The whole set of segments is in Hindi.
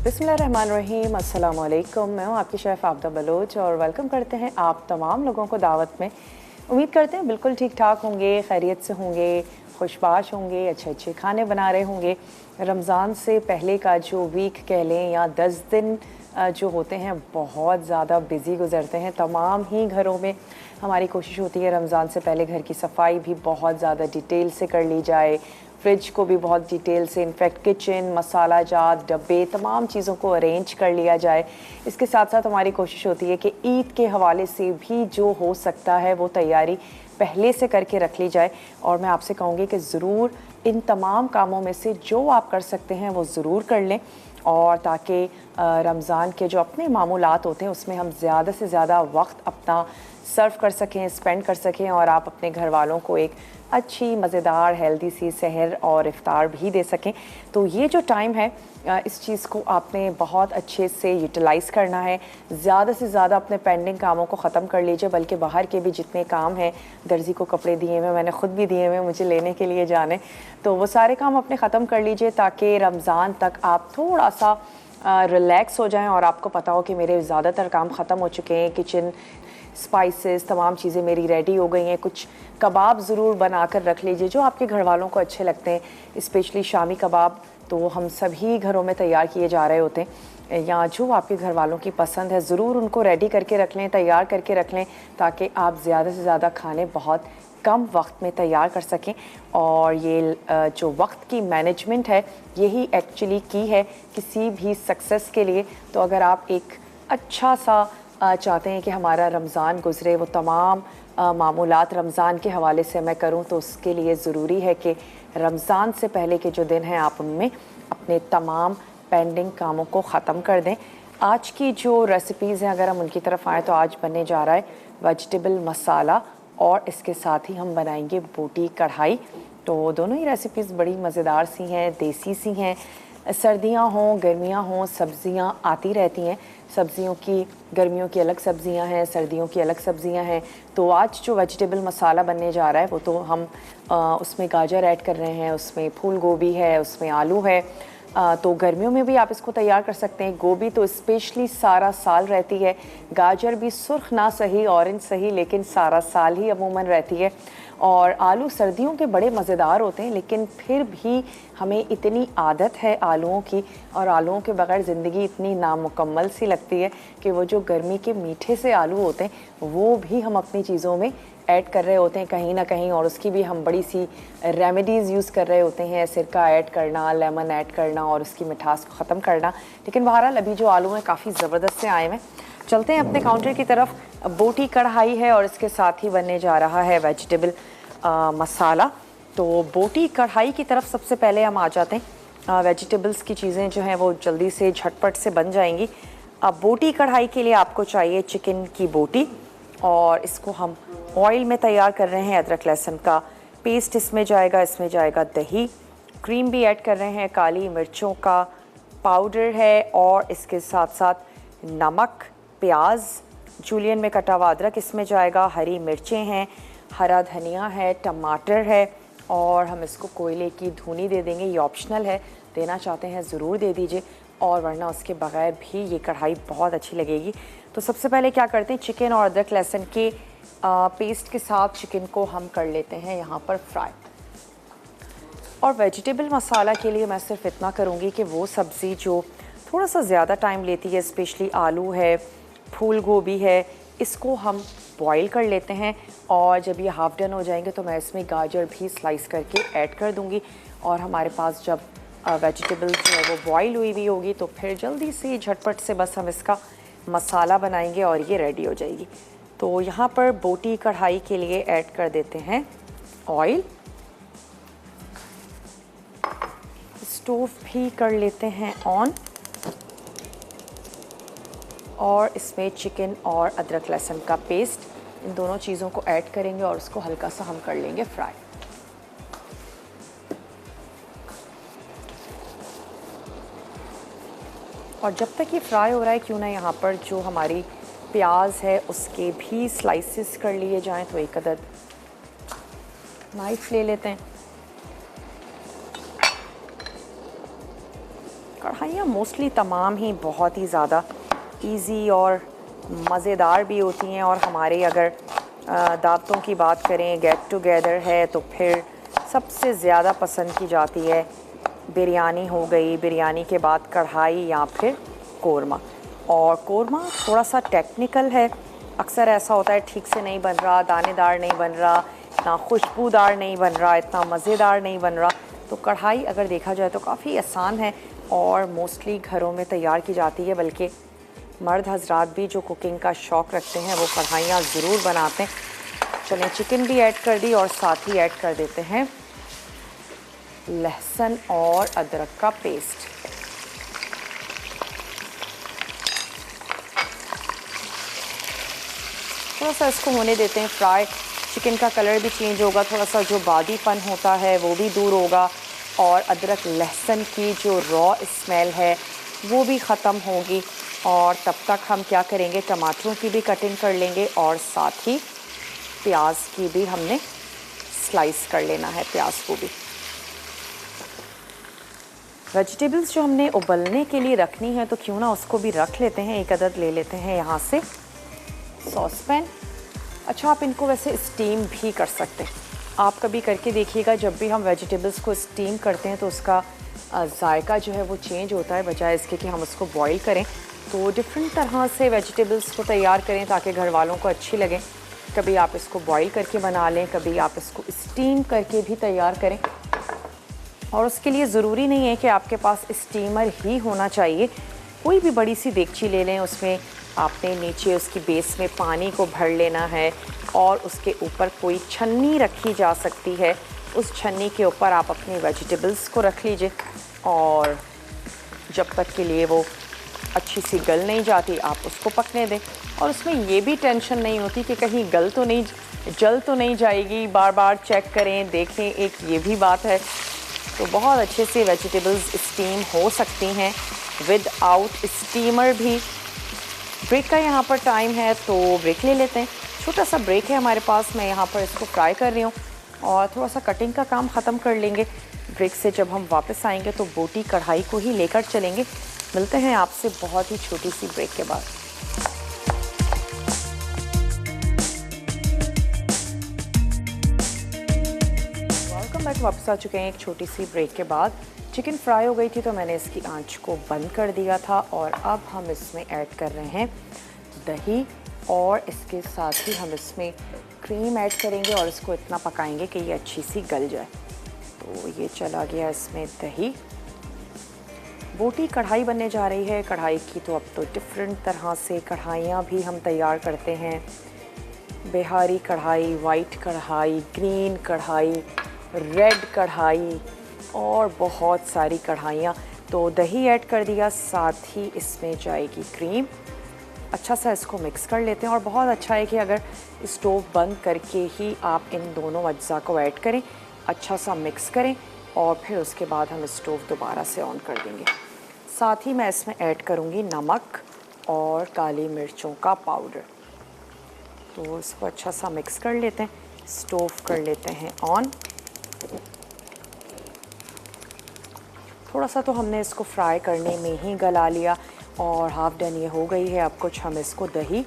बिस्मिल्लाहिर्रहमानिर्रहीम, अस्सलाम वालेकुम। मैं हूँ आपकी शेफ़ आबदा बलोच और वेलकम करते हैं आप तमाम लोगों को दावत में। उम्मीद करते हैं बिल्कुल ठीक ठाक होंगे, खैरियत से होंगे, खुशबाश होंगे, अच्छे अच्छे खाने बना रहे होंगे। रमज़ान से पहले का जो वीक कह लें या 10 दिन जो होते हैं बहुत ज़्यादा बिज़ी गुजरते हैं तमाम ही घरों में। हमारी कोशिश होती है रमज़ान से पहले घर की सफाई भी बहुत ज़्यादा डिटेल से कर ली जाए, फ्रिज को भी बहुत डिटेल से, इनफैक्ट किचन, मसाला जात, डब्बे, तमाम चीज़ों को अरेंज कर लिया जाए। इसके साथ साथ हमारी कोशिश होती है कि ईद के हवाले से भी जो हो सकता है वो तैयारी पहले से करके रख ली जाए। और मैं आपसे कहूँगी कि ज़रूर इन तमाम कामों में से जो आप कर सकते हैं वो ज़रूर कर लें, और ताकि रमज़ान के जो अपने मामूलात होते हैं उसमें हम ज़्यादा से ज़्यादा वक्त अपना सर्व कर सकें, स्पेंड कर सकें, और आप अपने घर वालों को एक अच्छी मज़ेदार हेल्दी सी सहर और इफ़्तार भी दे सकें। तो ये जो टाइम है इस चीज़ को आपने बहुत अच्छे से यूटिलाइज़ करना है। ज़्यादा से ज़्यादा अपने पेंडिंग कामों को ख़त्म कर लीजिए, बल्कि बाहर के भी जितने काम हैं, दर्जी को कपड़े दिए हुए, मैंने ख़ुद भी दिए हुए, मुझे लेने के लिए जाने, तो वो सारे काम अपने ख़त्म कर लीजिए ताकि रमज़ान तक आप थोड़ा सा रिलैक्स हो जाएं और आपको पता हो कि मेरे ज़्यादातर काम ख़त्म हो चुके हैं। किचन स्पाइसेस तमाम चीज़ें मेरी रेडी हो गई हैं। कुछ कबाब ज़रूर बना कर रख लीजिए जो आपके घर वालों को अच्छे लगते हैं, स्पेशली शामी कबाब तो हम सभी घरों में तैयार किए जा रहे होते हैं, या जो आपके घर वालों की पसंद है ज़रूर उनको रेडी करके रख लें, तैयार करके रख लें, ताकि आप ज़्यादा से ज़्यादा खाने बहुत कम वक्त में तैयार कर सकें। और ये जो वक्त की मैनेजमेंट है यही एक्चुअली की है किसी भी सक्सेस के लिए। तो अगर आप एक अच्छा सा चाहते हैं कि हमारा रमज़ान गुज़रे, वो तमाम मामूलात रमज़ान के हवाले से मैं करूं, तो उसके लिए ज़रूरी है कि रमज़ान से पहले के जो दिन हैं आप उनमें अपने तमाम पेंडिंग कामों को ख़त्म कर दें। आज की जो रेसिपीज़ हैं अगर हम उनकी तरफ आएँ तो आज बनने जा रहा है वेजिटेबल मसाला, और इसके साथ ही हम बनाएंगे बोटी कढ़ाई। तो दोनों ही रेसिपीज़ बड़ी मज़ेदार सी हैं, देसी सी हैं। सर्दियाँ हों गर्मियाँ हों सब्ज़ियाँ आती रहती हैं, सब्ज़ियों की गर्मियों की अलग सब्ज़ियाँ हैं, सर्दियों की अलग सब्ज़ियाँ हैं। तो आज जो वेजिटेबल मसाला बनने जा रहा है वो तो हम उसमें गाजर ऐड कर रहे हैं, उसमें फूल गोभी है, उसमें आलू है। तो गर्मियों में भी आप इसको तैयार कर सकते हैं। गोभी तो स्पेशली सारा साल रहती है, गाजर भी सुर्ख ना सही ऑरेंज सही लेकिन सारा साल ही अमूमन रहती है, और आलू सर्दियों के बड़े मज़ेदार होते हैं, लेकिन फिर भी हमें इतनी आदत है आलूओं की, और आलूओं के बगैर ज़िंदगी इतनी नामुकम्मल सी लगती है कि वो जो गर्मी के मीठे से आलू होते हैं वो भी हम अपनी चीज़ों में ऐड कर रहे होते हैं कहीं ना कहीं, और उसकी भी हम बड़ी सी रेमेडीज़ यूज़ कर रहे होते हैं, सिरका ऐड करना, लेमन ऐड करना और उसकी मिठास को ख़त्म करना। लेकिन बहरहाल अभी जो आलू हैं काफ़ी ज़बरदस्त से आए हैं। चलते हैं अपने काउंटर की तरफ। बोटी कढ़ाई है और इसके साथ ही बनने जा रहा है वेजिटेबल मसाला। तो बोटी कढ़ाई की तरफ सबसे पहले हम आ जाते हैं। वेजिटेबल्स की चीज़ें जो हैं वो जल्दी से झटपट से बन जाएंगी। अब बोटी कढ़ाई के लिए आपको चाहिए चिकन की बोटी, और इसको हम ऑयल में तैयार कर रहे हैं। अदरक लहसुन का पेस्ट इसमें जाएगा दही, क्रीम भी ऐड कर रहे हैं, काली मिर्चों का पाउडर है, और इसके साथ साथ नमक, प्याज, जूलियन में कटा हुआ अदरक इसमें जाएगा, हरी मिर्चें हैं, हरा धनिया है, टमाटर है, और हम इसको कोयले की धुनी दे देंगे। ये ऑप्शनल है, देना चाहते हैं ज़रूर दे दीजिए, और वरना उसके बगैर भी ये कढ़ाई बहुत अच्छी लगेगी। तो सबसे पहले क्या करते हैं, चिकन और अदरक लहसुन के पेस्ट के साथ चिकन को हम कर लेते हैं यहाँ पर फ्राई। और वेजिटेबल मसाला के लिए मैं सिर्फ इतना करूँगी कि वो सब्ज़ी जो थोड़ा सा ज़्यादा टाइम लेती है, स्पेशली आलू है, फूल गोभी है, इसको हम बॉईल कर लेते हैं, और जब ये हाफ़ डन हो जाएंगे तो मैं इसमें गाजर भी स्लाइस करके ऐड कर दूँगी। और हमारे पास जब वेजिटेबल्स जो है वो बॉईल हुई होगी तो फिर जल्दी से झटपट से बस हम इसका मसाला बनाएंगे और ये रेडी हो जाएगी। तो यहाँ पर बोटी कढ़ाई के लिए ऐड कर देते हैं ऑयल, स्टोव भी कर लेते हैं ऑन, और इसमें चिकन और अदरक लहसुन का पेस्ट, इन दोनों चीज़ों को ऐड करेंगे और उसको हल्का सा हम कर लेंगे फ्राई। और जब तक ये फ्राई हो रहा है क्यों ना यहाँ पर जो हमारी प्याज है उसके भी स्लाइसेस कर लिए जाएं। तो एक अदद नाइफ ले लेते हैं, कढ़ाइयाँ मोस्टली तमाम ही बहुत ही ज़्यादा इजी और मज़ेदार भी होती हैं। और हमारे अगर दावतों की बात करें, गेट टुगेदर है, तो फिर सबसे ज़्यादा पसंद की जाती है बिरयानी हो गई, बिरयानी के बाद कढ़ाई या फिर कोरमा। और कोरमा थोड़ा सा टेक्निकल है, अक्सर ऐसा होता है ठीक से नहीं बन रहा, दानेदार नहीं बन रहा, ना खुशबूदार नहीं बन रहा, इतना मज़ेदार नहीं बन रहा। तो कढ़ाई अगर देखा जाए तो काफ़ी आसान है और मोस्टली घरों में तैयार की जाती है, बल्कि मर्द हजरात भी जो कुकिंग का शौक़ रखते हैं वो कढ़ाइयाँ ज़रूर बनाते हैं। चलें, चिकन भी ऐड कर दी और साथ ही ऐड कर देते हैं लहसुन और अदरक का पेस्ट। थोड़ा सा इसको होने देते हैं फ्राई। चिकन का कलर भी चेंज होगा, थोड़ा सा जो बादीपन होता है वो भी दूर होगा और अदरक लहसुन की जो रॉ स्मेल है वो भी ख़त्म होगी। और तब तक हम क्या करेंगे, टमाटरों की भी कटिंग कर लेंगे और साथ ही प्याज की भी हमने स्लाइस कर लेना है, प्याज को भी। वेजिटेबल्स जो हमने उबलने के लिए रखनी है तो क्यों ना उसको भी रख लेते हैं। एक अदद ले लेते हैं यहाँ से सॉस पैन। अच्छा, आप इनको वैसे स्टीम भी कर सकते हैं। आप कभी करके देखिएगा, जब भी हम वेजिटेबल्स को स्टीम करते हैं तो उसका जायका जो है वो चेंज होता है, बजाय इसके कि हम उसको बॉईल करें। तो डिफरेंट तरह से वेजिटेबल्स को तैयार करें ताकि घर वालों को अच्छी लगे। कभी आप इसको बॉईल करके बना लें, कभी आप इसको स्टीम करके भी तैयार करें। और उसके लिए ज़रूरी नहीं है कि आपके पास स्टीमर ही होना चाहिए। कोई भी बड़ी सी देगची ले लें, उसमें आपने नीचे उसकी बेस में पानी को भर लेना है और उसके ऊपर कोई छन्नी रखी जा सकती है। उस छन्नी के ऊपर आप अपनी वेजिटेबल्स को रख लीजिए और जब तक के लिए वो अच्छी सी गल नहीं जाती आप उसको पकने दें। और उसमें ये भी टेंशन नहीं होती कि कहीं जल तो नहीं जाएगी, बार बार चेक करें, देखें, एक ये भी बात है। तो बहुत अच्छे से वेजिटेबल्स स्टीम हो सकती हैं विद आउट स्टीमर भी। ब्रेक का यहाँ पर टाइम है तो ब्रेक ले लेते हैं। छोटा सा ब्रेक है हमारे पास, मैं यहाँ पर इसको फ्राई कर रही हूँ और थोड़ा सा कटिंग का काम ख़त्म कर लेंगे। ब्रेक से जब हम वापस आएंगे तो बोटी कढ़ाई को ही लेकर चलेंगे। मिलते हैं आपसे बहुत ही छोटी सी ब्रेक के बाद। वेलकम बैक, वापस आ चुके हैं एक छोटी सी ब्रेक के बाद। चिकन फ्राई हो गई थी तो मैंने इसकी आंच को बंद कर दिया था और अब हम इसमें ऐड कर रहे हैं दही और इसके साथ ही हम इसमें क्रीम ऐड करेंगे और इसको इतना पकाएंगे कि ये अच्छी सी गल जाए। तो ये चला गया इसमें दही। बोटी कढ़ाई बनने जा रही है। कढ़ाई की तो अब तो डिफरेंट तरह से कढ़ाइयाँ भी हम तैयार करते हैं। बिहारी कढ़ाई, वाइट कढ़ाई, ग्रीन कढ़ाई, रेड कढ़ाई और बहुत सारी कढ़ाइयाँ। तो दही ऐड कर दिया, साथ ही इसमें जाएगी क्रीम। अच्छा सा इसको मिक्स कर लेते हैं और बहुत अच्छा है कि अगर स्टोव बंद करके ही आप इन दोनों अज्जा को ऐड करें, अच्छा सा मिक्स करें और फिर उसके बाद हम स्टोव दोबारा से ऑन कर देंगे। साथ ही मैं इसमें ऐड करूँगी नमक और काली मिर्चों का पाउडर। तो इसको अच्छा सा मिक्स कर लेते हैं, स्टोव कर लेते हैं ऑन। थोड़ा सा तो हमने इसको फ्राई करने में ही गला लिया और हाफ डन ये हो गई है। अब कुछ हम इसको दही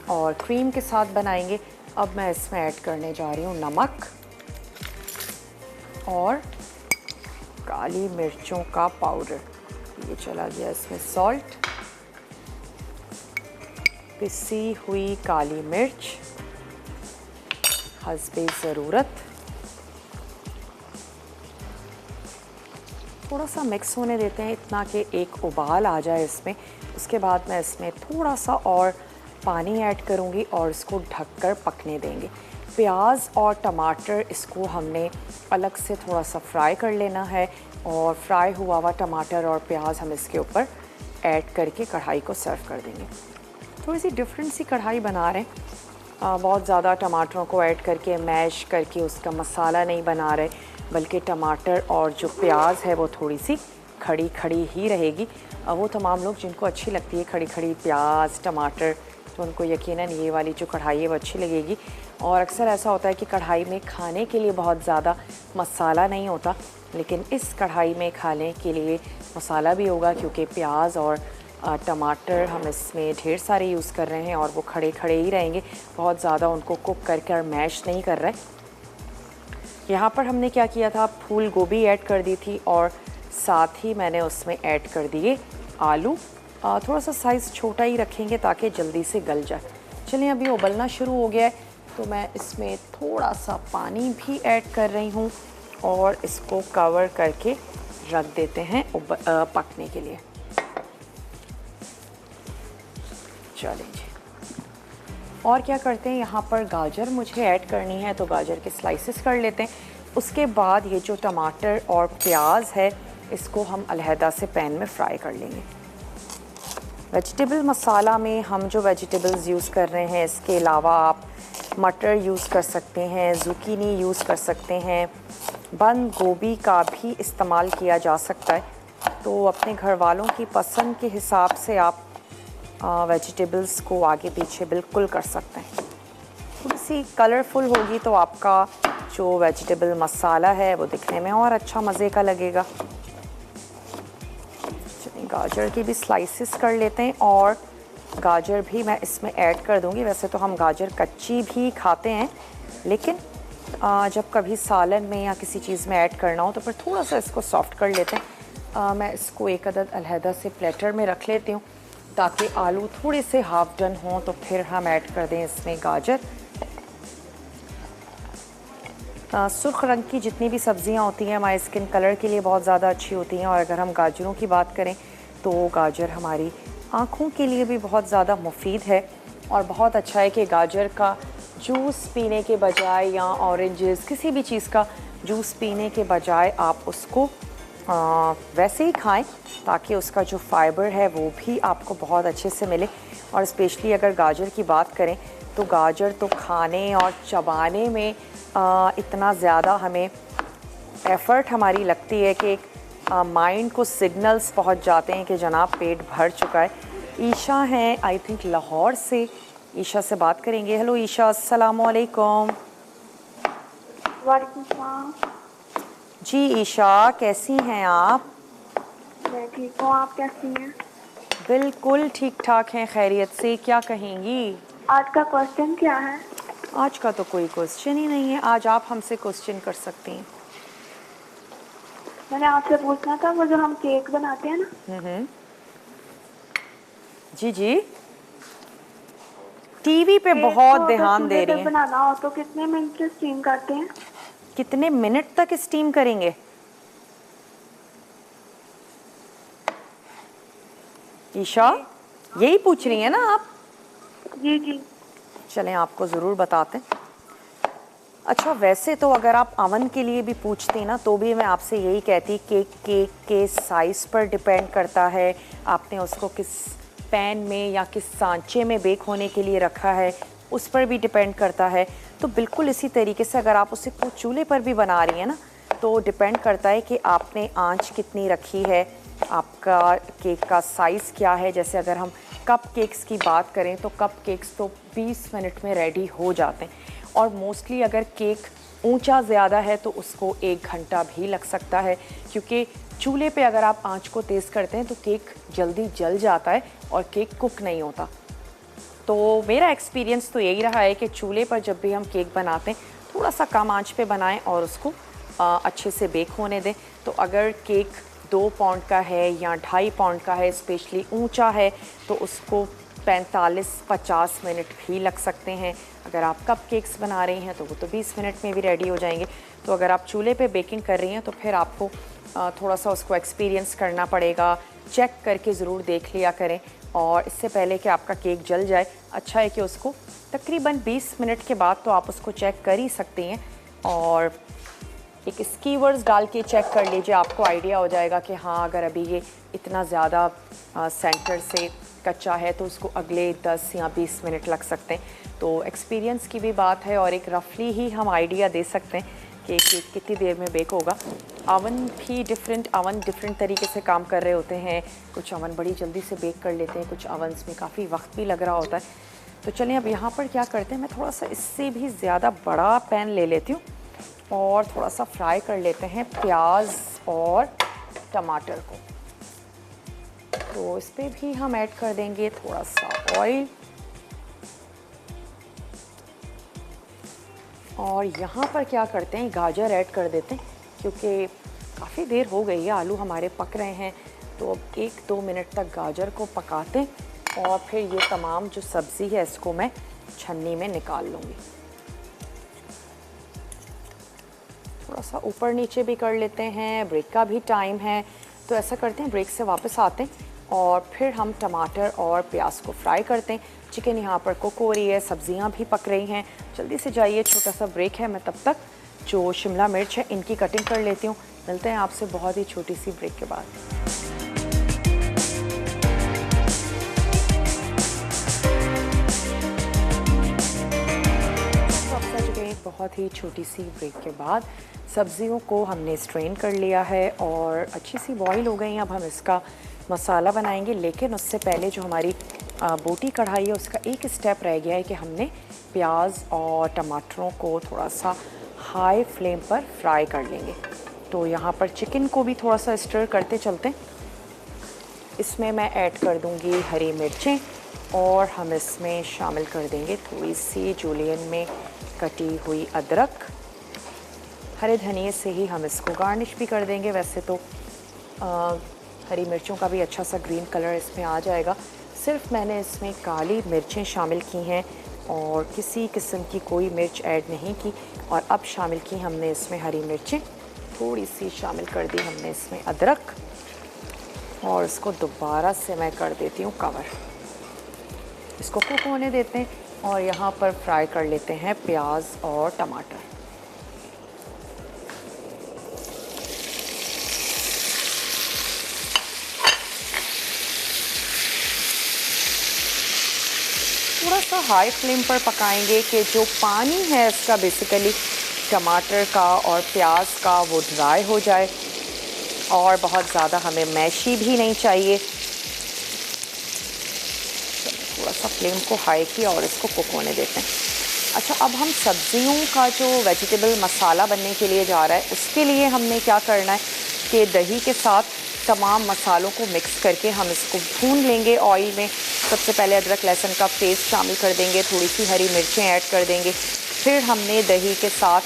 और क्रीम के साथ बनाएंगे। अब मैं इसमें ऐड करने जा रही हूँ नमक और काली मिर्चों का पाउडर। ये चला गया इसमें सॉल्ट, पिसी हुई काली मिर्च हस्बे ज़रूरत। थोड़ा सा मिक्स होने देते हैं इतना कि एक उबाल आ जाए इसमें। उसके बाद मैं इसमें थोड़ा सा और पानी ऐड करूँगी और इसको ढककर पकने देंगे। प्याज और टमाटर इसको हमने अलग से थोड़ा सा फ्राई कर लेना है और फ्राई हुआ हुआ टमाटर और प्याज हम इसके ऊपर ऐड करके कढ़ाई को सर्व कर देंगे। थोड़ी सी डिफरेंट सी कढ़ाई बना रहे हैं। बहुत ज़्यादा टमाटरों को ऐड करके मैश करके उसका मसाला नहीं बना रहे, बल्कि टमाटर और जो प्याज है वो थोड़ी सी खड़ी खड़ी ही रहेगी। वो तमाम लोग जिनको अच्छी लगती है खड़ी खड़ी प्याज टमाटर, तो उनको यकीनन ये वाली जो कढ़ाई है वो अच्छी लगेगी। और अक्सर ऐसा होता है कि कढ़ाई में खाने के लिए बहुत ज़्यादा मसाला नहीं होता, लेकिन इस कढ़ाई में खाने के लिए मसाला भी होगा, क्योंकि प्याज और टमाटर हम इसमें ढेर सारे यूज़ कर रहे हैं और वो खड़े खड़े ही रहेंगे, बहुत ज़्यादा उनको कुक करके और मैश नहीं कर रहे। यहाँ पर हमने क्या किया था, फूल गोभी ऐड कर दी थी और साथ ही मैंने उसमें ऐड कर दिए आलू। थोड़ा सा साइज़ छोटा ही रखेंगे ताकि जल्दी से गल जाए। चलिए, अभी उबलना शुरू हो गया है तो मैं इसमें थोड़ा सा पानी भी ऐड कर रही हूँ और इसको कवर करके रख देते हैं पकने के लिए। चलिए जी, और क्या करते हैं, यहाँ पर गाजर मुझे ऐड करनी है तो गाजर के स्लाइसेस कर लेते हैं। उसके बाद ये जो टमाटर और प्याज है इसको हम अलहदा से पैन में फ्राई कर लेंगे। वेजिटेबल मसाला में हम जो वेजिटेबल्स यूज़ कर रहे हैं, इसके अलावा आप मटर यूज़ कर सकते हैं, ज़ुकीनी यूज़ कर सकते हैं, बंद गोभी का भी इस्तेमाल किया जा सकता है। तो अपने घर वालों की पसंद के हिसाब से आप वेजिटेबल्स को आगे पीछे बिल्कुल कर सकते हैं। थोड़ी सी कलरफुल होगी तो आपका जो वेजिटेबल मसाला है वो दिखने में और अच्छा मज़े का लगेगा। गाजर की भी स्लाइसेस कर लेते हैं और गाजर भी मैं इसमें ऐड कर दूंगी। वैसे तो हम गाजर कच्ची भी खाते हैं, लेकिन जब कभी सालन में या किसी चीज़ में ऐड करना हो तो फिर थोड़ा सा इसको सॉफ्ट कर लेते हैं। मैं इसको एक अदद अलहदा से प्लेटर में रख लेती हूँ ताकि आलू थोड़े से हाफ डन हों तो फिर हम ऐड कर दें इसमें गाजर। सुर्ख रंग की जितनी भी सब्जियां होती हैं हमारे स्किन कलर के लिए बहुत ज़्यादा अच्छी होती हैं, और अगर हम गाजरों की बात करें तो गाजर हमारी आँखों के लिए भी बहुत ज़्यादा मुफीद है। और बहुत अच्छा है कि गाजर का जूस पीने के बजाय या ऑरेंजेस किसी भी चीज़ का जूस पीने के बजाय आप उसको वैसे ही खाएं ताकि उसका जो फाइबर है वो भी आपको बहुत अच्छे से मिले। और स्पेशली अगर गाजर की बात करें तो गाजर तो खाने और चबाने में इतना ज़्यादा हमें एफ़र्ट हमारी लगती है कि माइंड को सिग्नल्स पहुंच जाते हैं कि जनाब पेट भर चुका है। ईशा हैं आई थिंक लाहौर से, ईशा से बात करेंगे। हेलो ईशा, अस्सलाम वालेकुम। वालेकुम सलाम। जी ईशा, कैसी हैं आप? मैं ठीक हूँ, आप कैसी हैं? बिल्कुल ठीक ठाक हैं, खैरियत से। क्या कहेंगी? आज का क्वेश्चन क्या है? आज का तो कोई क्वेश्चन ही नहीं है, आज आप हमसे क्वेश्चन कर सकती हैं। मैंने आपसे पूछना था वो जो हम केक बनाते हैं ना। जी जी, टीवी पे बहुत ध्यान दे रही हैं। बनाना हो तो कितने मिनट स्टीम करते हैं? कितने मिनट तक स्टीम करेंगे? ईशा, यही पूछ रही हैं ना आप? जी जी। चलें, आपको ज़रूर बताते हैं। अच्छा, वैसे तो अगर आप अवन के लिए भी पूछती ना तो भी मैं आपसे यही कहती कि केक के साइज़ पर डिपेंड करता है, आपने उसको किस पैन में या किस सांचे में बेक होने के लिए रखा है उस पर भी डिपेंड करता है। तो बिल्कुल इसी तरीके से अगर आप उसे चूल्हे पर भी बना रही हैं ना तो डिपेंड करता है कि आपने आंच कितनी रखी है, आपका केक का साइज़ क्या है। जैसे अगर हम कप केक्स की बात करें तो कप केक्स तो 20 मिनट में रेडी हो जाते हैं, और मोस्टली अगर केक ऊंचा ज़्यादा है तो उसको 1 घंटा भी लग सकता है, क्योंकि चूल्हे पे अगर आप आंच को तेज़ करते हैं तो केक जल्दी जल जाता है और केक कुक नहीं होता। तो मेरा एक्सपीरियंस तो यही रहा है कि चूल्हे पर जब भी हम केक बनाते हैं थोड़ा सा कम आंच पे बनाएं और उसको अच्छे से बेक होने दें। तो अगर केक 2 पाउंड का है या 2.5 पाउंड का है, स्पेशली ऊंचा है, तो उसको 45-50 मिनट भी लग सकते हैं। अगर आप कप केक्स बना रही हैं तो वो तो 20 मिनट में भी रेडी हो जाएंगे। तो अगर आप चूल्हे पे बेकिंग कर रही हैं तो फिर आपको थोड़ा सा उसको एक्सपीरियंस करना पड़ेगा, चेक करके ज़रूर देख लिया करें। और इससे पहले कि आपका केक जल जाए, अच्छा है कि उसको तकरीबन 20 मिनट के बाद तो आप उसको चेक कर ही सकती हैं, और एक स्कीवर्स डाल के चेक कर लीजिए, आपको आइडिया हो जाएगा कि हाँ अगर अभी ये इतना ज़्यादा सेंटर से कच्चा है तो उसको अगले 10 या 20 मिनट लग सकते हैं। तो एक्सपीरियंस की भी बात है और एक रफली ही हम आइडिया दे सकते हैं कि केक कितनी देर में बेक होगा। अवन भी डिफरेंट तरीके से काम कर रहे होते हैं। कुछ अवन बड़ी जल्दी से बेक कर लेते हैं, कुछ अवन्स में काफ़ी वक्त भी लग रहा होता है। तो चलिए अब यहाँ पर क्या करते हैं, मैं थोड़ा सा इससे भी ज़्यादा बड़ा पैन ले लेती हूँ और थोड़ा सा फ्राई कर लेते हैं प्याज और टमाटर को। तो इस पर भी हम ऐड कर देंगे थोड़ा सा ऑयल। और यहाँ पर क्या करते हैं, गाजर ऐड कर देते हैं क्योंकि काफ़ी देर हो गई है, आलू हमारे पक रहे हैं। तो अब 1-2 मिनट तक गाजर को पकाते हैं और फिर ये तमाम जो सब्ज़ी है इसको मैं छन्नी में निकाल लूँगी। थोड़ा सा ऊपर नीचे भी कर लेते हैं, ब्रेक का भी टाइम है, तो ऐसा करते हैं ब्रेक से वापस आते हैं और फिर हम टमाटर और प्याज को फ्राई करते हैं। चिकन यहाँ पर कुक हो रही है, सब्जियाँ भी पक रही हैं। जल्दी से जाइए, छोटा सा ब्रेक है, मैं तब तक जो शिमला मिर्च है इनकी कटिंग कर लेती हूँ। मिलते हैं आपसे बहुत ही छोटी सी ब्रेक के बाद। बहुत ही छोटी सी ब्रेक के बाद सब्जियों को हमने स्ट्रेन कर लिया है और अच्छी सी बॉईल हो गई हैं। अब हम इसका मसाला बनाएंगे, लेकिन उससे पहले जो हमारी बोटी कढ़ाई है उसका एक स्टेप रह गया है कि हमने प्याज और टमाटरों को थोड़ा सा हाई फ्लेम पर फ्राई कर लेंगे। तो यहाँ पर चिकन को भी थोड़ा सा स्टर करते चलते हैं। इसमें मैं ऐड कर दूँगी हरी मिर्चें और हम इसमें शामिल कर देंगे थोड़ी सी जूलियन में कटी हुई अदरक। हरे धनिए से ही हम इसको गार्निश भी कर देंगे। वैसे तो हरी मिर्चों का भी अच्छा सा ग्रीन कलर इसमें आ जाएगा। सिर्फ मैंने इसमें काली मिर्चें शामिल की हैं और किसी किस्म की कोई मिर्च ऐड नहीं की। और अब शामिल की हमने इसमें हरी मिर्चें, थोड़ी सी शामिल कर दी हमने इसमें अदरक और इसको दोबारा से मैं कर देती हूँ कवर। इसको कुक होने देते हैं और यहाँ पर फ्राई कर लेते हैं प्याज और टमाटर। थोड़ा सा हाई फ्लेम पर पकाएंगे कि जो पानी है इसका बेसिकली टमाटर का और प्याज का वो ड्राई हो जाए और बहुत ज़्यादा हमें मैशी भी नहीं चाहिए। थोड़ा सा फ्लेम को हाई किया और इसको कुक होने देते हैं। अच्छा, अब हम सब्जियों का जो वेजिटेबल मसाला बनने के लिए जा रहा है उसके लिए हमने क्या करना है कि दही के साथ तमाम मसालों को मिक्स करके हम इसको भून लेंगे ऑयल में। सबसे पहले अदरक लहसुन का पेस्ट शामिल कर देंगे, थोड़ी सी हरी मिर्चें ऐड कर देंगे, फिर हमने दही के साथ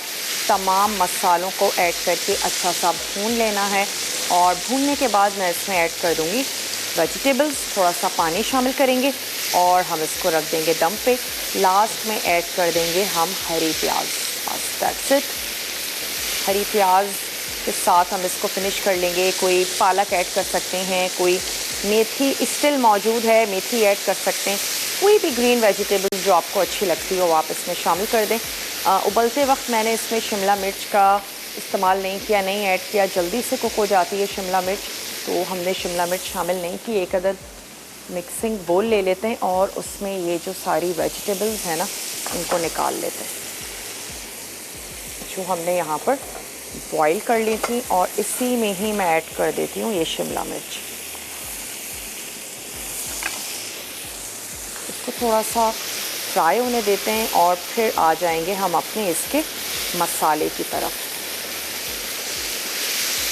तमाम मसालों को ऐड करके अच्छा सा भून लेना है। और भूनने के बाद मैं इसमें ऐड कर दूँगी वेजिटेबल्स, थोड़ा सा पानी शामिल करेंगे और हम इसको रख देंगे दम पे। लास्ट में ऐड कर देंगे हम हरी प्याज। बस दैट्स इट। हरी प्याज के साथ हम इसको फिनिश कर लेंगे। कोई पालक ऐड कर सकते हैं, कोई मेथी स्टिल मौजूद है, मेथी ऐड कर सकते हैं। कोई भी ग्रीन वेजिटेबल जो आपको अच्छी लगती हो आप इसमें शामिल कर दें। उबलते वक्त मैंने इसमें शिमला मिर्च का इस्तेमाल नहीं किया, नहीं ऐड किया, जल्दी से कुक हो जाती है शिमला मिर्च, तो हमने शिमला मिर्च शामिल नहीं की। एक अदद मिक्सिंग बोल ले लेते हैं और उसमें ये जो सारी वेजिटेबल्स हैं ना इनको निकाल लेते हैं जो हमने यहाँ पर बॉईल कर ली थी, और इसी में ही मैं ऐड कर देती हूँ ये शिमला मिर्च। इसको थोड़ा सा फ्राई होने देते हैं और फिर आ जाएंगे हम अपने इसके मसाले की तरफ।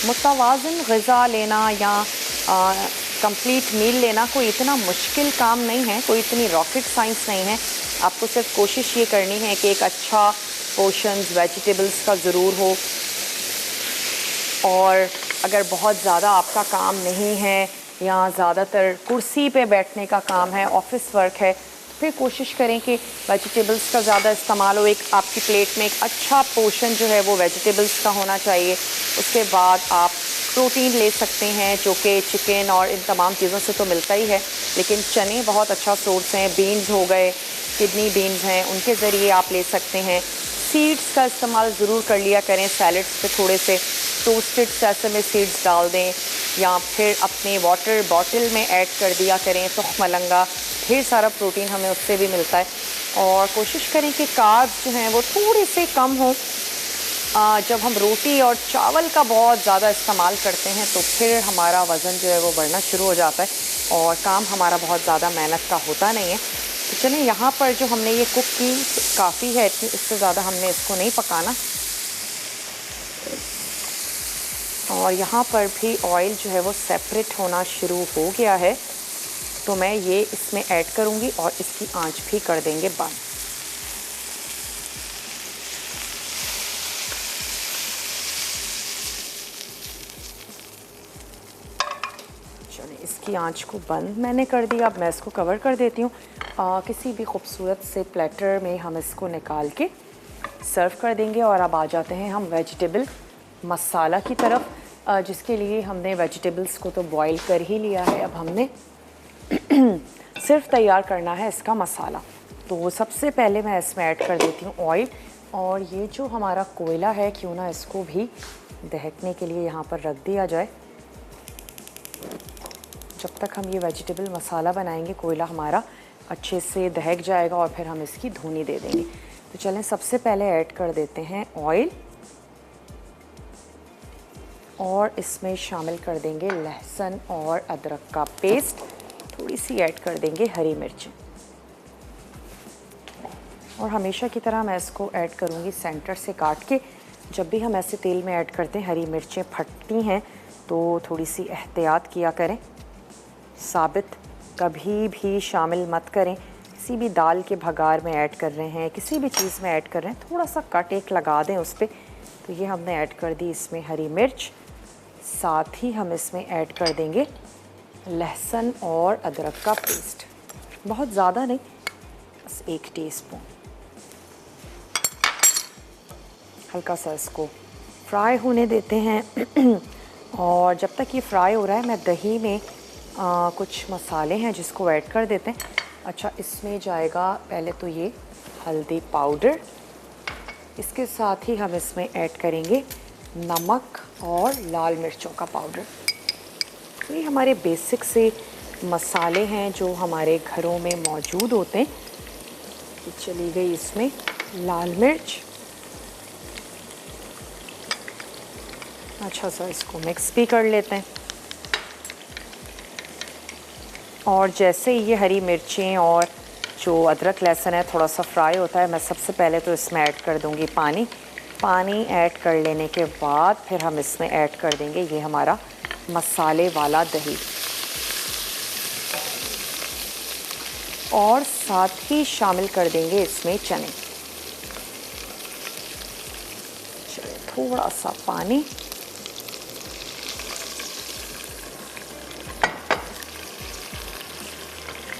मुतवाज़िन ग़िज़ा लेना या कंप्लीट मील लेना कोई इतना मुश्किल काम नहीं है, कोई इतनी रॉकेट साइंस नहीं है। आपको सिर्फ कोशिश ये करनी है कि एक अच्छा पोर्शंस वेजिटेबल्स का ज़रूर हो, और अगर बहुत ज़्यादा आपका काम नहीं है या ज़्यादातर कुर्सी पे बैठने का काम है, ऑफिस वर्क है, फिर कोशिश करें कि वेजिटेबल्स का ज़्यादा इस्तेमाल हो। एक आपकी प्लेट में एक अच्छा पोर्शन जो है वो वेजिटेबल्स का होना चाहिए। उसके बाद आप प्रोटीन ले सकते हैं जो कि चिकन और इन तमाम चीज़ों से तो मिलता ही है, लेकिन चने बहुत अच्छा सोर्स हैं। बीन्स हो गए, किडनी बीन्स हैं, उनके ज़रिए आप ले सकते हैं। सीड्स का इस्तेमाल ज़रूर कर लिया करें, सैलड्स पे थोड़े से टोस्टेड सेसमे सीड्स डाल दें या फिर अपने वाटर बॉटल में ऐड कर दिया करें। तुखमलंगा, ढेर सारा प्रोटीन हमें उससे भी मिलता है। और कोशिश करें कि कार्ब्स जो हैं वो थोड़े से कम हों। जब हम रोटी और चावल का बहुत ज़्यादा इस्तेमाल करते हैं तो फिर हमारा वज़न जो है वो बढ़ना शुरू हो जाता है और काम हमारा बहुत ज़्यादा मेहनत का होता नहीं है। तो चलिए, यहाँ पर जो हमने ये कुक की काफ़ी है, इससे ज़्यादा हमने इसको नहीं पकाना। और यहाँ पर भी ऑयल जो है वो सेपरेट होना शुरू हो गया है, तो मैं ये इसमें ऐड करूँगी और इसकी आंच भी कर देंगे बंद। चलिए, इसकी आंच को बंद मैंने कर दिया। अब मैं इसको कवर कर देती हूँ। किसी भी खूबसूरत से प्लेटर में हम इसको निकाल के सर्व कर देंगे। और अब आ जाते हैं हम वेजिटेबल मसाला की तरफ, जिसके लिए हमने वेजिटेबल्स को तो बॉईल कर ही लिया है। अब हमने सिर्फ तैयार करना है इसका मसाला। तो सबसे पहले मैं इसमें ऐड कर देती हूँ ऑयल। और ये जो हमारा कोयला है, क्यों ना इसको भी दहकने के लिए यहाँ पर रख दिया जाए। जब तक हम ये वेजिटेबल मसाला बनाएंगे, कोयला हमारा अच्छे से दहक जाएगा और फिर हम इसकी धुनी दे देंगे। तो चलें, सबसे पहले ऐड कर देते हैं ऑयल और इसमें शामिल कर देंगे लहसुन और अदरक का पेस्ट। थोड़ी सी ऐड कर देंगे हरी मिर्च। और हमेशा की तरह मैं इसको ऐड करूँगी सेंटर से काट के। जब भी हम ऐसे तेल में ऐड करते हैं, हरी मिर्चें फटती हैं, तो थोड़ी सी एहतियात किया करें। साबित कभी भी शामिल मत करें। किसी भी दाल के भगार में ऐड कर रहे हैं, किसी भी चीज़ में ऐड कर रहे हैं, थोड़ा सा कट एक लगा दें उस पर। तो ये हमने ऐड कर दी इसमें हरी मिर्च। साथ ही हम इसमें ऐड कर देंगे लहसुन और अदरक का पेस्ट। बहुत ज़्यादा नहीं, बस 1 टीस्पून। हल्का सा इसको फ्राई होने देते हैं। और जब तक ये फ्राई हो रहा है, मैं दही में कुछ मसाले हैं जिसको ऐड कर देते हैं। अच्छा, इसमें जाएगा पहले तो ये हल्दी पाउडर। इसके साथ ही हम इसमें ऐड करेंगे नमक और लाल मिर्चों का पाउडर। ये हमारे बेसिक से मसाले हैं जो हमारे घरों में मौजूद होते हैं। तो चली गई इसमें लाल मिर्च। अच्छा सा इसको मिक्स भी कर लेते हैं। और जैसे ये हरी मिर्चें और जो अदरक लहसुन है थोड़ा सा फ्राई होता है, मैं सबसे पहले तो इसमें ऐड कर दूंगी पानी। पानी ऐड कर लेने के बाद फिर हम इसमें ऐड कर देंगे ये हमारा मसाले वाला दही। और साथ ही शामिल कर देंगे इसमें चने। चलिए, थोड़ा सा पानी।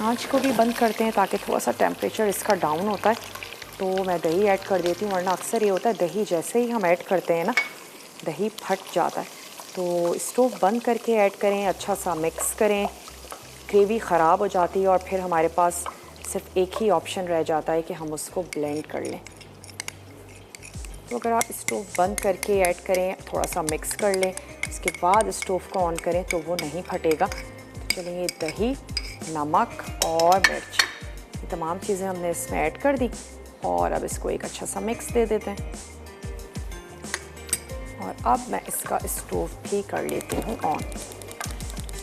आँच को भी बंद करते हैं ताकि थोड़ा सा टेम्परेचर इसका डाउन होता है। तो मैं दही ऐड कर देती हूँ, वरना अक्सर ये होता है दही जैसे ही हम ऐड करते हैं ना, दही फट जाता है। तो स्टोव बंद करके ऐड करें, अच्छा सा मिक्स करें। ग्रेवी ख़राब हो जाती है और फिर हमारे पास सिर्फ एक ही ऑप्शन रह जाता है कि हम उसको ब्लेंड कर लें। तो अगर आप स्टोव बंद करके ऐड करें, थोड़ा सा मिक्स कर लें, इसके बाद स्टोव को ऑन करें तो वो नहीं फटेगा। तो चलिए, ये दही, नमक और मिर्च, ये तमाम चीज़ें हमने इसमें ऐड कर दी। और अब इसको एक अच्छा सा मिक्स दे देते हैं। और अब मैं इसका स्टोव भी कर लेती हूँ ऑन।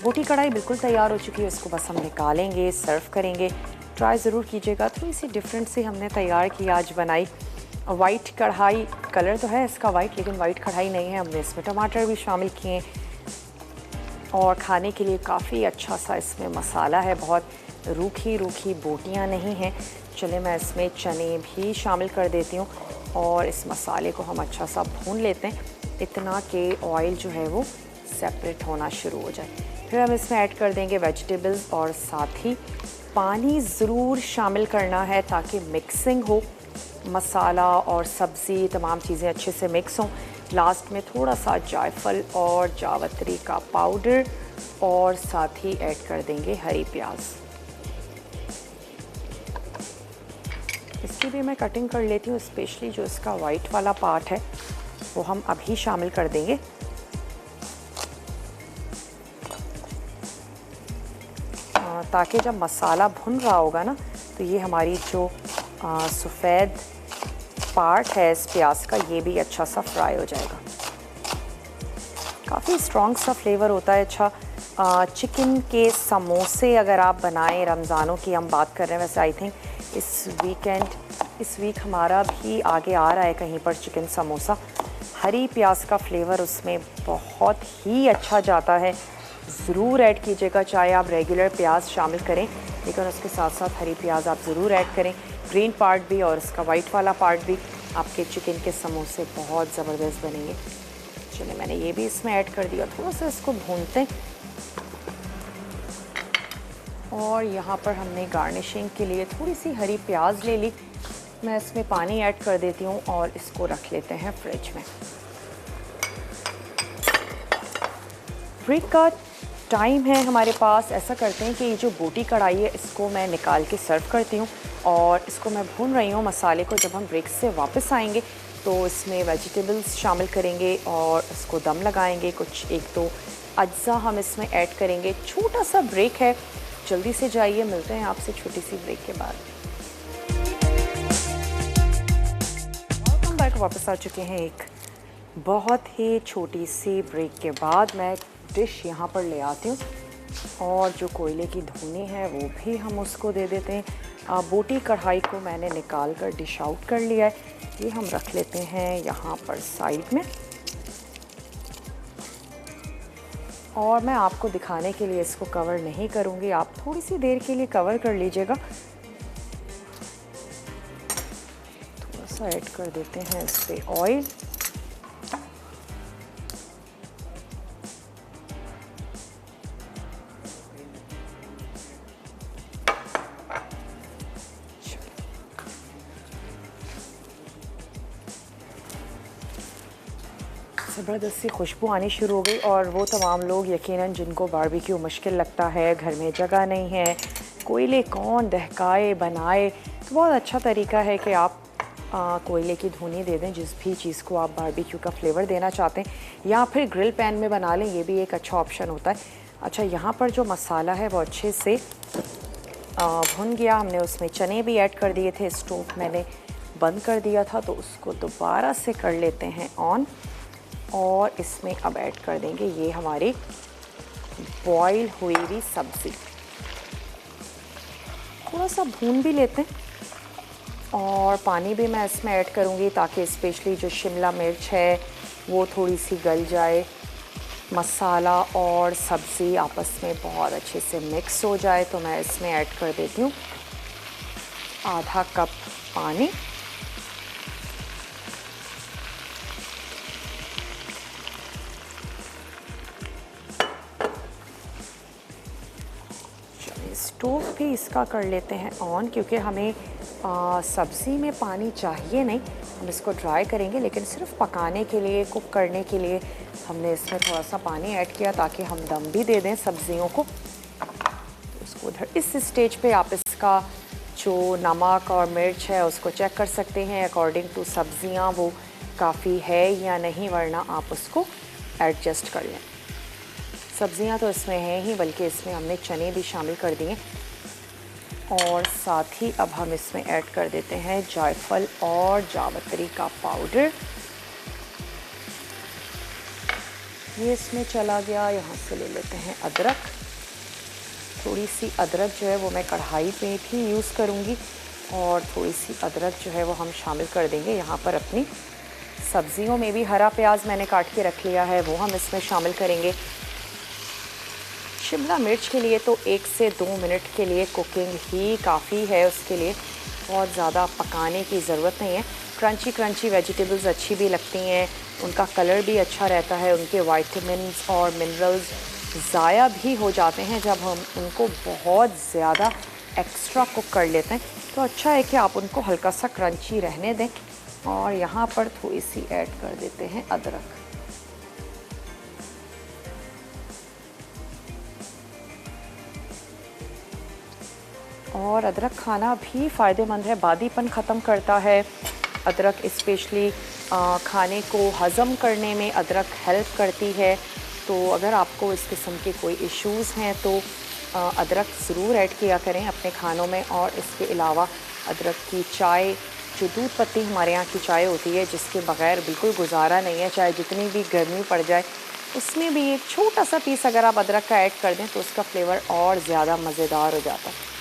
बोटी कढ़ाई बिल्कुल तैयार हो चुकी है, इसको बस हम निकालेंगे, सर्व करेंगे। ट्राई ज़रूर कीजिएगा। थोड़ी सी डिफरेंट सी हमने तैयार की आज बनाई। वाइट कढ़ाई, कलर तो है इसका वाइट, लेकिन वाइट कढ़ाई नहीं है। हमने इसमें टमाटर भी शामिल किए और खाने के लिए काफ़ी अच्छा सा इसमें मसाला है। बहुत रूखी रूखी बोटियाँ नहीं हैं। चले, मैं इसमें चने भी शामिल कर देती हूँ और इस मसाले को हम अच्छा सा भून लेते हैं, इतना कि ऑयल जो है वो सेपरेट होना शुरू हो जाए। फिर हम इसमें ऐड कर देंगे वेजिटेबल्स और साथ ही पानी ज़रूर शामिल करना है ताकि मिक्सिंग हो, मसाला और सब्ज़ी तमाम चीज़ें अच्छे से मिक्स हों। लास्ट में थोड़ा सा जायफल और जावित्री का पाउडर और साथ ही ऐड कर देंगे हरी प्याज। इसकी भी मैं कटिंग कर लेती हूँ, स्पेशली जो इसका वाइट वाला पार्ट है वो हम अभी शामिल कर देंगे। ताकि जब मसाला भुन रहा होगा ना, तो ये हमारी जो सफ़ेद पार्ट है इस प्याज का, ये भी अच्छा सा फ्राई हो जाएगा। काफ़ी स्ट्रॉन्ग सा फ्लेवर होता है। अच्छा, चिकन के समोसे अगर आप बनाएं, रमज़ानों की हम बात कर रहे हैं, वैसे आई थिंक इस वीक हमारा भी आगे आ रहा है कहीं पर चिकन समोसा। हरी प्याज का फ्लेवर उसमें बहुत ही अच्छा जाता है। ज़रूर ऐड कीजिएगा, चाहे आप रेगुलर प्याज शामिल करें लेकिन उसके साथ साथ हरी प्याज आप ज़रूर ऐड करें। ग्रीन पार्ट भी और इसका वाइट वाला पार्ट भी आपके चिकन के समोसे बहुत ज़बरदस्त बनेंगे। चलिए मैंने ये भी इसमें ऐड कर दिया। थोड़ा सा इसको भूनते हैं और यहाँ पर हमने गार्निशिंग के लिए थोड़ी सी हरी प्याज ले ली। मैं इसमें पानी ऐड कर देती हूँ और इसको रख लेते हैं फ्रिज में। ब्रेक का टाइम है हमारे पास। ऐसा करते हैं कि ये जो बोटी कढ़ाई है इसको मैं निकाल के सर्व करती हूँ और इसको मैं भून रही हूँ मसाले को। जब हम ब्रेक से वापस आएंगे तो इसमें वेजिटेबल्स शामिल करेंगे और इसको दम लगाएंगे। कुछ एक दो अज्जा हम इसमें ऐड करेंगे। छोटा सा ब्रेक है, जल्दी से जाइए, मिलते हैं आपसे छोटी सी ब्रेक के बाद। वेलकम बैक, वापस आ चुके हैं एक बहुत ही छोटी सी ब्रेक के बाद। मैं डिश यहाँ पर ले आती हूँ और जो कोयले की धुनी है वो भी हम उसको दे देते हैं। बोटी कढ़ाई को मैंने निकाल कर डिश आउट कर लिया है। ये हम रख लेते हैं यहाँ पर साइड में और मैं आपको दिखाने के लिए इसको कवर नहीं करूँगी, आप थोड़ी सी देर के लिए कवर कर लीजिएगा। थोड़ा सा ऐड कर देते हैं इस पे ऑयल। ज़बरदस्त सी खुशबू आनी शुरू हो गई और वो तमाम लोग यकीनन जिनको बारबेक्यू मुश्किल लगता है, घर में जगह नहीं है, कोयले कौन दहकाए बनाए, तो बहुत अच्छा तरीका है कि आप कोयले की धुनी दे दें जिस भी चीज़ को आप बारबेक्यू का फ्लेवर देना चाहते हैं, या फिर ग्रिल पैन में बना लें, ये भी एक अच्छा ऑप्शन होता है। अच्छा, यहाँ पर जो मसाला है वो अच्छे से भुन गया। हमने उसमें चने भी ऐड कर दिए थे। स्टोव मैंने बंद कर दिया था तो उसको दोबारा से कर लेते हैं ऑन और इसमें अब ऐड कर देंगे ये हमारी बॉईल हुई हुई सब्ज़ी। थोड़ा सा भून भी लेते हैं और पानी भी मैं इसमें ऐड करूँगी ताकि स्पेशली जो शिमला मिर्च है वो थोड़ी सी गल जाए, मसाला और सब्ज़ी आपस में बहुत अच्छे से मिक्स हो जाए। तो मैं इसमें ऐड कर देती हूँ आधा कप पानी। स्टोव भी इसका कर लेते हैं ऑन क्योंकि हमें सब्ज़ी में पानी चाहिए नहीं, हम इसको ड्राई करेंगे लेकिन सिर्फ पकाने के लिए, कुक करने के लिए हमने इसमें थोड़ा सा पानी ऐड किया ताकि हम दम भी दे दें सब्ज़ियों को। उसको उधर इस स्टेज पे आप इसका जो नमक और मिर्च है उसको चेक कर सकते हैं अकॉर्डिंग टू सब्ज़ियाँ वो काफ़ी है या नहीं, वरना आप उसको एडजस्ट कर लें। सब्ज़ियाँ तो इसमें हैं ही बल्कि इसमें हमने चने भी शामिल कर दिए और साथ ही अब हम इसमें ऐड कर देते हैं जायफल और जावित्री का पाउडर। ये इसमें चला गया। यहाँ से ले लेते हैं अदरक। थोड़ी सी अदरक जो है वो मैं कढ़ाई पे भी यूज़ करूँगी और थोड़ी सी अदरक जो है वो हम शामिल कर देंगे यहाँ पर अपनी सब्ज़ियों में भी। हरा प्याज मैंने काट के रख लिया है वो हम इसमें शामिल करेंगे। शिमला मिर्च के लिए तो 1 से 2 मिनट के लिए कुकिंग ही काफ़ी है, उसके लिए बहुत ज़्यादा पकाने की ज़रूरत नहीं है। क्रंची क्रंची वेजिटेबल्स अच्छी भी लगती हैं, उनका कलर भी अच्छा रहता है, उनके विटामिन्स और मिनरल्स ज़ाया भी हो जाते हैं जब हम उनको बहुत ज़्यादा एक्स्ट्रा कुक कर लेते हैं। तो अच्छा है कि आप उनको हल्का सा क्रंची रहने दें। और यहाँ पर थोड़ी सी ऐड कर देते हैं अदरक। और अदरक खाना भी फ़ायदेमंद है, बादीपन ख़त्म करता है। अदरक स्पेशली खाने को हज़म करने में अदरक हेल्प करती है। तो अगर आपको इस किस्म के कोई इश्यूज़ हैं तो अदरक ज़रूर ऐड किया करें अपने खानों में। और इसके अलावा अदरक की चाय, जो दूध पत्ती हमारे यहाँ की चाय होती है जिसके बग़ैर बिल्कुल गुजारा नहीं है, चाहे जितनी भी गर्मी पड़ जाए, उसमें भी एक छोटा सा पीस अगर आप अदरक का ऐड कर दें तो उसका फ्लेवर और ज़्यादा मज़ेदार हो जाता है।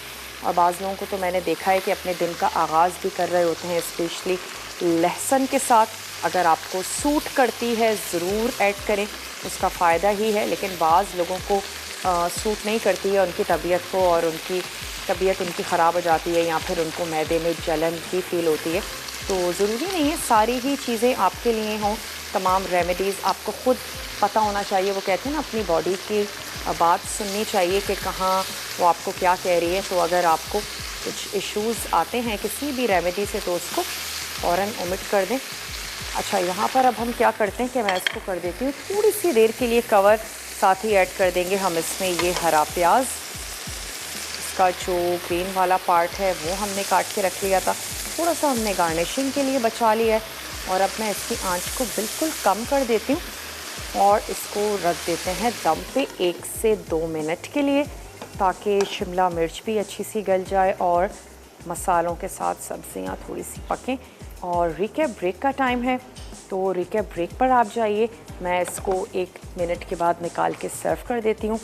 और बाज़ लोगों को तो मैंने देखा है कि अपने दिन का आगाज़ भी कर रहे होते हैं स्पेशली लहसुन के साथ, अगर आपको सूट करती है ज़रूर ऐड करें, उसका फ़ायदा ही है। लेकिन बाज़ लोगों को सूट नहीं करती है उनकी तबीयत को, और उनकी तबीयत उनकी ख़राब हो जाती है या फिर उनको मैदे में जलन की फ़ील होती है। तो ज़रूरी नहीं है सारी ही चीज़ें आपके लिए हों। तमाम रेमेडीज़ आपको ख़ुद पता होना चाहिए। वो कहते हैं ना, अपनी बॉडी की बात सुननी चाहिए कि कहाँ वो आपको क्या कह रही है। तो अगर आपको कुछ इश्यूज़ आते हैं किसी भी रेमेडी से तो उसको फ़ौरन ओमिट कर दें। अच्छा, यहाँ पर अब हम क्या करते हैं कि मैं इसको कर देती हूँ थोड़ी सी देर के लिए कवर। साथ ही ऐड कर देंगे हम इसमें ये हरा प्याज। इसका जो ग्रीन वाला पार्ट है वो हमने काट के रख लिया था, थोड़ा सा हमने गार्निशिंग के लिए बचा लिया है। और अब मैं इसकी आंच को बिल्कुल कम कर देती हूँ और इसको रख देते हैं दम पे 1 से 2 मिनट के लिए, ताकि शिमला मिर्च भी अच्छी सी गल जाए और मसालों के साथ सब्जियाँ थोड़ी सी पकें। और रिकैप ब्रेक का टाइम है, तो रिकैप ब्रेक पर आप जाइए। मैं इसको 1 मिनट के बाद निकाल के सर्व कर देती हूँ।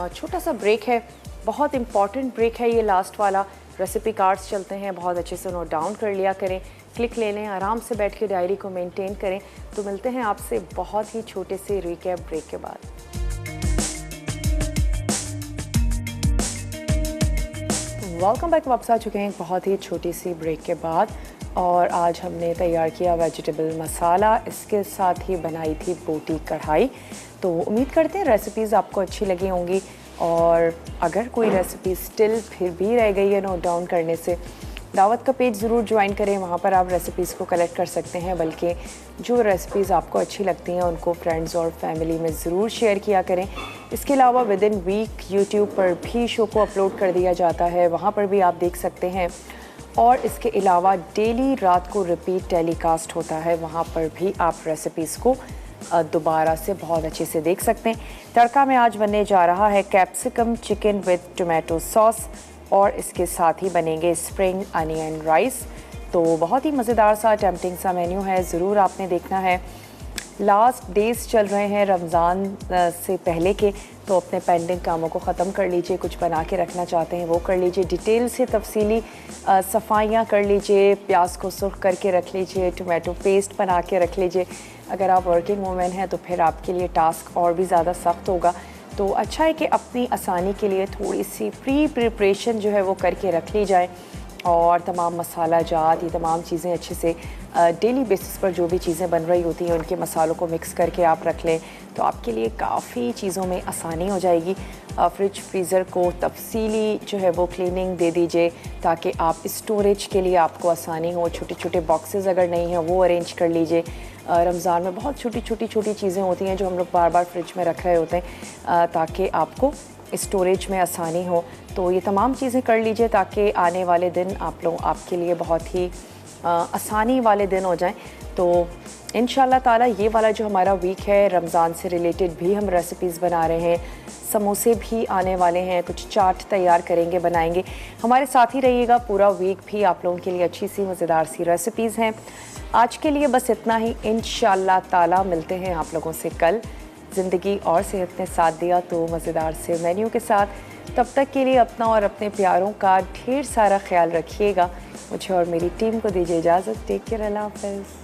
छोटा सा ब्रेक है, बहुत इम्पॉर्टेंट ब्रेक है ये लास्ट वाला। रेसिपी कार्ड्स चलते हैं, बहुत अच्छे से नोट डाउन कर लिया करें, क्लिक ले लें, आराम से बैठ के डायरी को मेंटेन करें। तो मिलते हैं आपसे बहुत ही छोटे से रिकैप ब्रेक के बाद। वेलकम बैक, वापस आ चुके हैं एक बहुत ही छोटी सी ब्रेक के बाद। और आज हमने तैयार किया वेजिटेबल मसाला, इसके साथ ही बनाई थी बोटी कढ़ाई। तो उम्मीद करते हैं रेसिपीज़ आपको अच्छी लगी होंगी। और अगर कोई रेसिपी स्टिल फिर भी रह गई है नोट डाउन करने से, दावत का पेज ज़रूर ज्वाइन करें, वहाँ पर आप रेसिपीज़ को कलेक्ट कर सकते हैं। बल्कि जो रेसिपीज़ आपको अच्छी लगती हैं उनको फ्रेंड्स और फैमिली में ज़रूर शेयर किया करें। इसके अलावा विद इन वीक यूट्यूब पर भी शो को अपलोड कर दिया जाता है, वहाँ पर भी आप देख सकते हैं। और इसके अलावा डेली रात को रिपीट टेलीकास्ट होता है, वहाँ पर भी आप रेसिपीज़ को दोबारा से बहुत अच्छे से देख सकते हैं। तड़का में आज बनने जा रहा है capsicum chicken with tomato sauce, और इसके साथ ही बनेंगे स्प्रिंग अनियन राइस। तो बहुत ही मज़ेदार सा टेम्पटिंग सा मेन्यू है, ज़रूर आपने देखना है। लास्ट डेज़ चल रहे हैं रमज़ान से पहले के, तो अपने पेंडिंग कामों को ख़त्म कर लीजिए। कुछ बना के रखना चाहते हैं वो कर लीजिए, डिटेल से तफसीली सफाइयाँ कर लीजिए, प्याज को सुर्ख करके रख लीजिए, टोमेटो पेस्ट बना के रख लीजिए। अगर आप वर्किंग वूमेन हैं तो फिर आपके लिए टास्क और भी ज़्यादा सख्त होगा। तो अच्छा है कि अपनी आसानी के लिए थोड़ी सी प्रिपरेशन जो है वो करके रख ली जाए। और तमाम मसाला जात, ये तमाम चीज़ें अच्छे से डेली बेसिस पर जो भी चीज़ें बन रही होती हैं उनके मसालों को मिक्स करके आप रख लें, तो आपके लिए काफ़ी चीज़ों में आसानी हो जाएगी। फ्रिज फ्रीज़र को तफसीली जो है वो क्लीनिंग दे दीजिए, ताकि आप स्टोरेज के लिए आपको आसानी हो। छोटे छोटे बॉक्सेस अगर नहीं हैं वो अरेंज कर लीजिए। रमज़ान में बहुत छोटी छोटी चीज़ें होती हैं जो हम लोग बार बार फ्रिज में रख रहे होते हैं, ताकि आपको स्टोरेज में आसानी हो। तो ये तमाम चीज़ें कर लीजिए ताकि आने वाले दिन आपके लिए बहुत ही आसानी वाले दिन हो जाएं। तो इंशाल्लाह ताला ये वाला जो हमारा वीक है रमज़ान से रिलेटेड भी हम रेसिपीज़ बना रहे हैं। समोसे भी आने वाले हैं, कुछ चाट तैयार करेंगे, बनाएंगे। हमारे साथ ही रहिएगा, पूरा वीक भी आप लोगों के लिए अच्छी सी मज़ेदार सी रेसिपीज़ हैं। आज के लिए बस इतना ही, इंशाल्लाह ताला मिलते हैं आप लोगों से कल। ज़िंदगी और सेहत ने साथ दिया तो मज़ेदार से मेन्यू के साथ। तब तक के लिए अपना और अपने प्यारों का ढेर सारा ख्याल रखिएगा। मुझे और मेरी टीम को दीजिए इजाज़त। टेक केयर, अल्लाह हाफ़िज़।